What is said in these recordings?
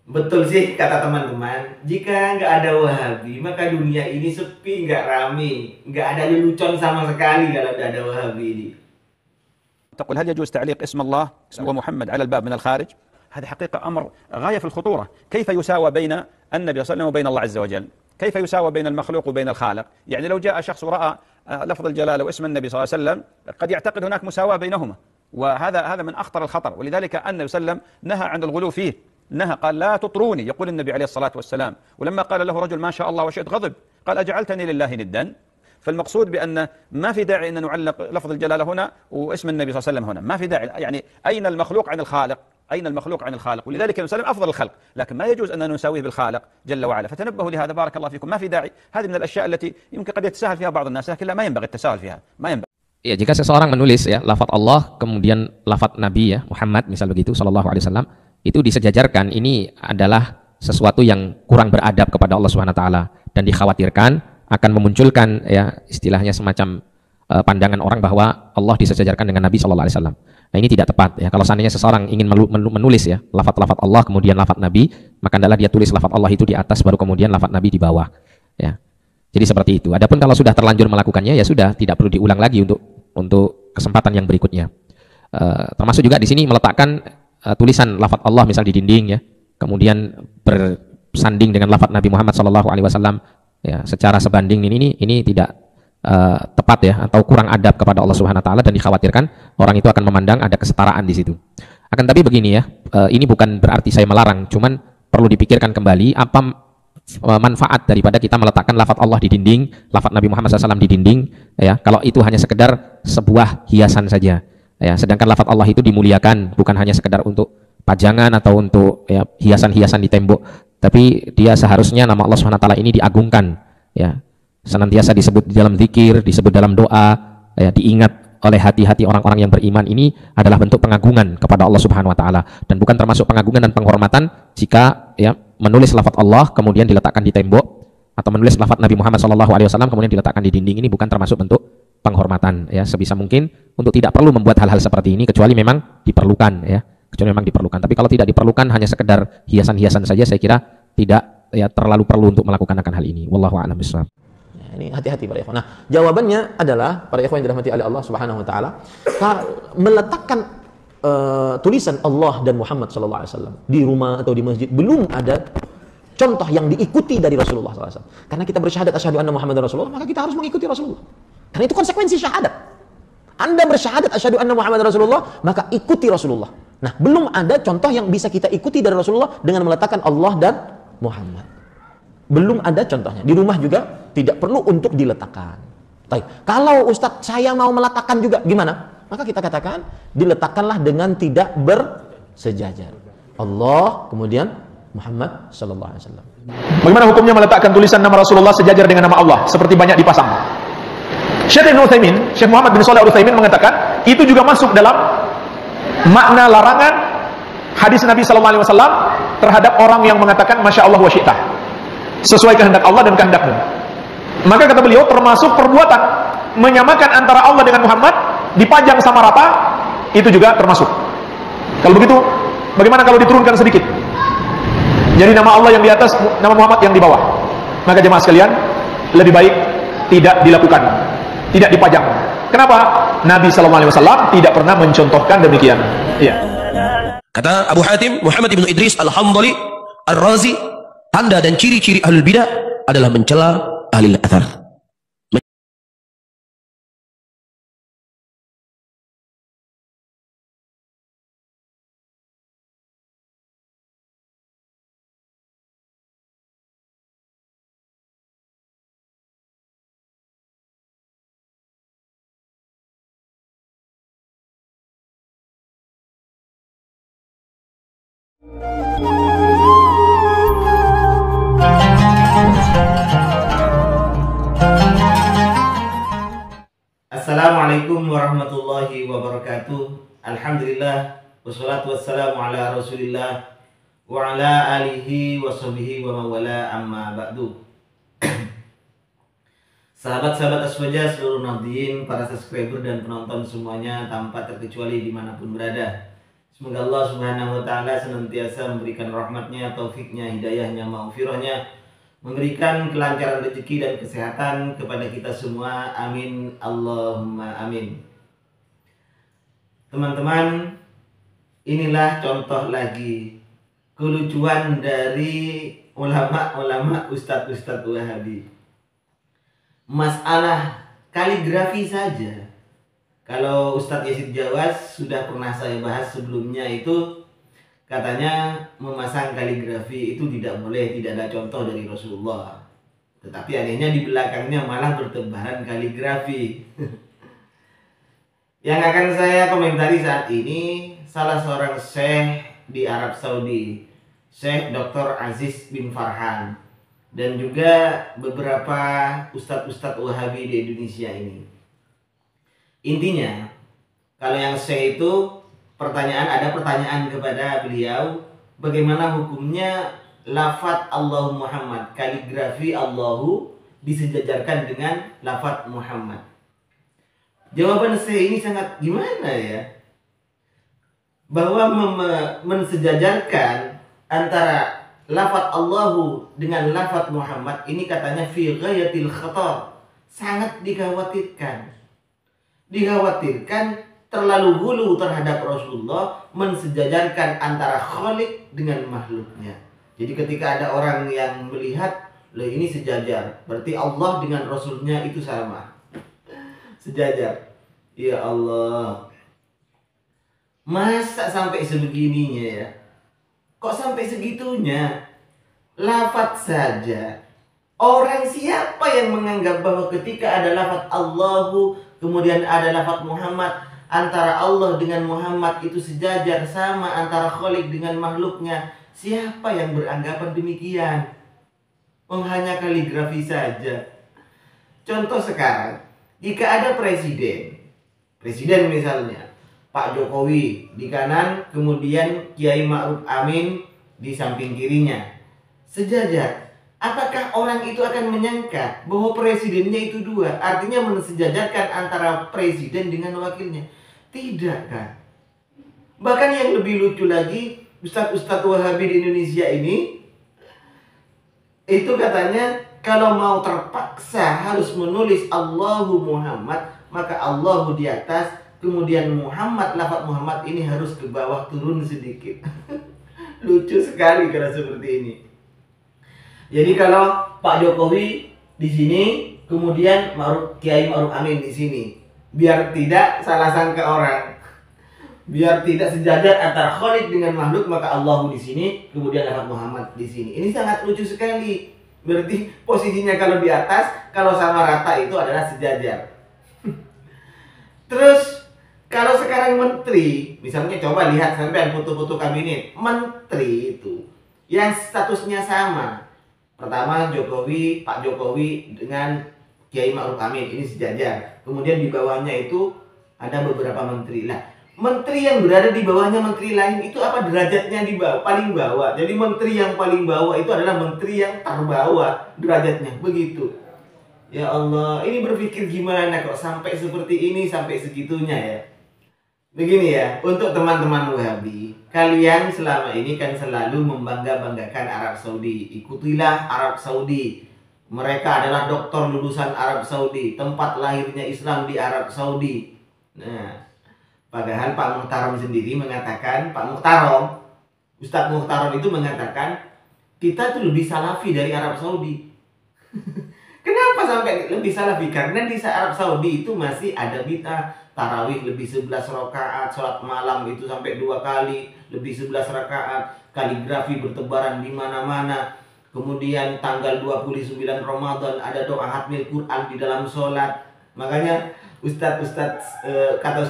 Betul sih kata teman-teman, jika nggak ada Wahabi, maka dunia ini sepi, nggak rame, nggak ada lelucon sama sekali kalau nggak ada Wahabi ini. تقول هل يجوز تعليق اسم الله اسمه محمد على الباب من الخارج؟ هذه حقيقة أمر غاية في الخطورة. كيف يساوى بين النبي صلى الله عليه وسلم وبين الله عز وجل؟ كيف يساوى بين المخلوق وبين الخالق؟ يعني لو جاء شخص ورأى لفظ الجلالة واسم النبي صلى الله عليه وسلم قد يعتقد هناك مساواة بينهما، وهذا من أخطر الخطر. ولذلك النبي صلى الله عليه وسلم نهى عن الغلو فيه، نهى قال لا تطروني، يقول النبي عليه الصلاة والسلام. ولما قال له رجل ما شاء الله وشئت غضب، قال أجعلتني لله ندا؟ فالمقصود بأن ما في داعي أن نعلق لفظ الجلالة هنا واسم النبي صلى الله عليه وسلم هنا، ما في داعي. يعني أين المخلوق عن الخالق؟ أين المخلوق عن الخالق؟ ولذلك النبي صلى الله عليه وسلم أفضل الخلق، لكن ما يجوز أن نساويه بالخالق جل وعلا. فتنبهوا لهذا بارك الله فيكم، ما في داعي. هذه من الأشياء التي يمكن قد يتساهل فيها بعض الناس، لكن لا، ما ينبغي التساهل فيها، ما ينبغي. Ya, jika seseorang menulis ya lafaz Allah kemudian lafaz Nabi ya Muhammad misal begitu sallallahu alaihi wasallam, itu disejajarkan, ini adalah sesuatu yang kurang beradab kepada Allah Subhanahu wa taala dan dikhawatirkan akan memunculkan ya istilahnya semacam pandangan orang bahwa Allah disejajarkan dengan Nabi sallallahu alaihi wasallam. Nah, ini tidak tepat ya. Kalau seandainya seseorang ingin menulis ya lafaz-lafaz Allah kemudian lafaz Nabi, maka hendaklah dia tulis lafaz Allah itu di atas baru kemudian lafaz Nabi di bawah ya. Jadi seperti itu. Adapun kalau sudah terlanjur melakukannya ya sudah, tidak perlu diulang lagi untuk kesempatan yang berikutnya. Termasuk juga di sini meletakkan tulisan lafaz Allah misal di dinding ya, kemudian bersanding dengan lafaz Nabi Muhammad SAW ya, secara sebanding ini tidak tepat ya, atau kurang adab kepada Allah Subhanahu Wa Taala, dan dikhawatirkan orang itu akan memandang ada kesetaraan di situ. Akan tapi begini ya, ini bukan berarti saya melarang, cuman perlu dipikirkan kembali apa manfaat daripada kita meletakkan lafaz Allah di dinding, lafaz Nabi Muhammad SAW di dinding ya, kalau itu hanya sekedar sebuah hiasan saja ya. Sedangkan lafaz Allah itu dimuliakan, bukan hanya sekedar untuk pajangan atau untuk ya, hiasan-hiasan di tembok, tapi dia seharusnya nama Allah SWT ini diagungkan ya, senantiasa disebut di dalam zikir, disebut dalam doa ya, diingat oleh hati-hati orang-orang yang beriman. Ini adalah bentuk pengagungan kepada Allah Subhanahu wa taala, dan bukan termasuk pengagungan dan penghormatan jika ya menulis lafaz Allah kemudian diletakkan di tembok, atau menulis lafaz Nabi Muhammad SAW kemudian diletakkan di dinding. Ini bukan termasuk bentuk penghormatan ya. Sebisa mungkin untuk tidak perlu membuat hal-hal seperti ini kecuali memang diperlukan ya, kecuali memang diperlukan. Tapi kalau tidak diperlukan, hanya sekedar hiasan-hiasan saja, saya kira tidak ya terlalu perlu untuk melakukan akan hal ini. Wallahu a'lam bishawab. Ini hati-hati para ikhwan. Nah, jawabannya adalah para ikhwan yang dirahmati oleh Allah Subhanahu wa taala, meletakkan tulisan Allah dan Muhammad sallallahu alaihi wasallam di rumah atau di masjid belum ada contoh yang diikuti dari Rasulullah sallallahu alaihi wasallam. Karena kita bersyahadat asyhadu anna Muhammadar Rasulullah, maka kita harus mengikuti Rasulullah. Karena itu konsekuensi syahadat. Anda bersyahadat asyhadu anna Muhammadar Rasulullah, maka ikuti Rasulullah. Nah, belum ada contoh yang bisa kita ikuti dari Rasulullah dengan meletakkan Allah dan Muhammad. Belum ada contohnya. Di rumah juga tidak perlu untuk diletakkan. Baik. Kalau Ustadz saya mau meletakkan juga, gimana? Maka kita katakan diletakkanlah dengan tidak bersejajar. Allah kemudian Muhammad sallallahu alaihi wasallam. Bagaimana hukumnya meletakkan tulisan nama Rasulullah sejajar dengan nama Allah seperti banyak dipasang? Syekh Ibnu Utsaimin, Syekh Muhammad bin Shalih Al-Utsaimin mengatakan itu juga masuk dalam makna larangan hadis Nabi sallallahu alaihi wasallam terhadap orang yang mengatakan masya Allah wa syi'ta, sesuai kehendak Allah dan kehendakmu. Maka kata beliau termasuk perbuatan menyamakan antara Allah dengan Muhammad, dipajang sama rata, itu juga termasuk. Kalau begitu, bagaimana kalau diturunkan sedikit? Jadi nama Allah yang di atas, nama Muhammad yang di bawah. Maka jemaah sekalian, lebih baik tidak dilakukan, tidak dipajang. Kenapa? Nabi SAW tidak pernah mencontohkan demikian. Iya. Kata Abu Hatim, Muhammad ibn Idris Al-Hamdali Ar-Razi, tanda dan ciri-ciri ahlul bidah adalah mencela ahlul athar. Assalamualaikum warahmatullahi wabarakatuh. Alhamdulillah, wassalatu wassalamu ala rasulillah wa ala alihi wa sahbihi wa mawala, amma ba'du. Sahabat-sahabat Aswaja, seluruh nadiin, para subscriber dan penonton semuanya tanpa terkecuali dimanapun berada, Semoga Allah Subhanahu wa taala senantiasa memberikan rahmatnya, taufiknya, hidayahnya, maghfirahnya, memberikan kelancaran rezeki dan kesehatan kepada kita semua. Amin Allahumma amin. Teman-teman, inilah contoh lagi kelucuan dari ulama-ulama, ustadz-ustadz Wahabi. Masalah kaligrafi saja, kalau Ustadz Yazid Jawas sudah pernah saya bahas sebelumnya, itu katanya memasang kaligrafi itu tidak boleh, tidak ada contoh dari Rasulullah. Tetapi anehnya di belakangnya malah bertebaran kaligrafi. Yang akan saya komentari saat ini salah seorang syekh di Arab Saudi, Syekh Dr. Aziz bin Farhan, dan juga beberapa ustadz-ustadz Wahabi di Indonesia ini. Intinya, kalau yang saya itu ada pertanyaan kepada beliau, bagaimana hukumnya lafadz Allahu Muhammad, kaligrafi Allahu disejajarkan dengan lafadz Muhammad. Jawaban saya ini sangat gimana ya? Bahwa mensejajarkan antara lafadz Allahu dengan lafadz Muhammad ini katanya fi ghayatil khatar, sangat dikhawatirkan. Dikhawatirkan terlalu hulu terhadap Rasulullah, mensejajarkan antara Khalik dengan makhluknya. Jadi ketika ada orang yang melihat, loh ini sejajar, berarti Allah dengan Rasulnya itu sama, sejajar. Ya Allah, masa sampai sebegininya ya? Kok sampai segitunya? Lafadz saja. Orang siapa yang menganggap bahwa ketika ada lafadz Allahu, kemudian ada lafadz Muhammad, antara Allah dengan Muhammad itu sejajar, sama antara Khalik dengan makhluknya? Siapa yang beranggapan demikian? Hanya kaligrafi saja. Contoh sekarang, jika ada presiden misalnya Pak Jokowi di kanan, kemudian Kiai Ma'ruf Amin di samping kirinya, sejajar. Apakah orang itu akan menyangka bahwa presidennya itu dua, artinya mensejajarkan antara presiden dengan wakilnya? Tidak kan? Bahkan yang lebih lucu lagi, ustadz-ustadz Wahabi di Indonesia ini, itu katanya kalau mau terpaksa harus menulis Allahu Muhammad, maka Allahu di atas, kemudian Muhammad, lafadz Muhammad ini harus ke bawah turun sedikit. Lucu sekali kalau seperti ini. Jadi kalau Pak Jokowi di sini, kemudian Kiai Ma'ruf Amin di sini, biar tidak salah sangka orang, biar tidak sejajar antara Khalik dengan makhluk, maka Allah di sini, kemudian lafadz Muhammad di sini. Ini sangat lucu sekali. Berarti posisinya kalau di atas, kalau sama rata itu adalah sejajar. Terus kalau sekarang menteri, misalnya coba lihat sampai foto-foto kabinet, menteri itu yang statusnya sama. Pertama Pak Jokowi dengan Kiai Ma'ruf Amin, ini sejajar. Kemudian di bawahnya itu ada beberapa menteri. Lah, menteri yang berada di bawahnya menteri lain itu apa derajatnya di bawah? Paling bawah. Jadi menteri yang paling bawah itu adalah menteri yang terbawah derajatnya. Begitu. Ya Allah, ini berpikir gimana kok sampai seperti ini, sampai segitunya ya. Begini ya, untuk teman-teman Wahabi, kalian selama ini kan selalu membangga-banggakan Arab Saudi. Ikutilah Arab Saudi. Mereka adalah doktor lulusan Arab Saudi, tempat lahirnya Islam di Arab Saudi. Nah, padahal Pak Muhtaram sendiri mengatakan, Ustadz Muhtaram itu mengatakan, kita tuh lebih salafi dari Arab Saudi. Kenapa sampai lebih salafi? Karena di Arab Saudi itu masih ada bid'ah. Tarawih lebih 11 rakaat, sholat malam itu sampai 2 kali, lebih 11 rakaat, kaligrafi bertebaran di mana-mana. Kemudian tanggal 29 Ramadan ada doa hatmil Quran di dalam sholat. Makanya kata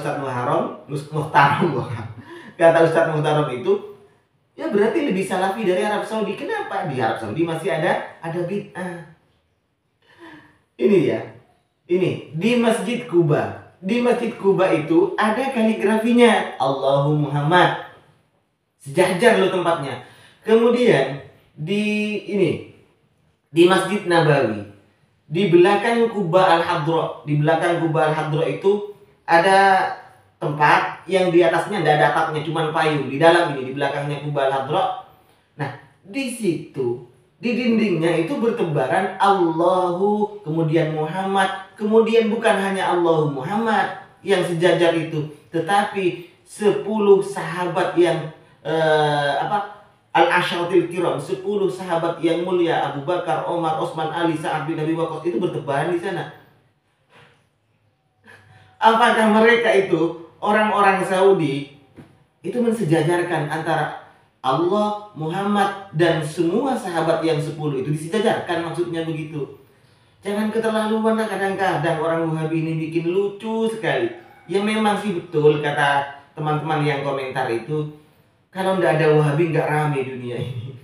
Ustadz Muhtaram itu, ya berarti lebih salafi dari Arab Saudi. Kenapa? Di Arab Saudi masih ada bid'ah. Ini ya, ini di Masjid Kuba. Di Masjid Kuba itu ada kaligrafinya Allahu Muhammad, sejajar loh tempatnya. Kemudian di Masjid Nabawi, di belakang Kuba Al-Hadra, itu ada tempat yang di atasnya tidak ada atapnya, cuma payung. Di dalam ini, di belakangnya Kubal Hadra. Nah, di situ, di dindingnya itu bertebaran Allahu, kemudian Muhammad, kemudian bukan hanya Allahu Muhammad yang sejajar itu, tetapi 10 sahabat yang Al-Asyaratil Kiram, 10 sahabat yang mulia, Abu Bakar, Omar, Utsman, Ali, Sa'ad bin Abi Waqqas itu bertebaran di sana. Apakah mereka itu orang-orang Saudi itu mensejajarkan antara Allah, Muhammad, dan semua sahabat yang 10 itu disejajarkan, maksudnya begitu. Jangan keterlaluan lah, kadang-kadang orang Wahabi ini bikin lucu sekali. Ya memang sih betul kata teman-teman yang komentar itu, kalau nggak ada Wahabi nggak rame dunia ini.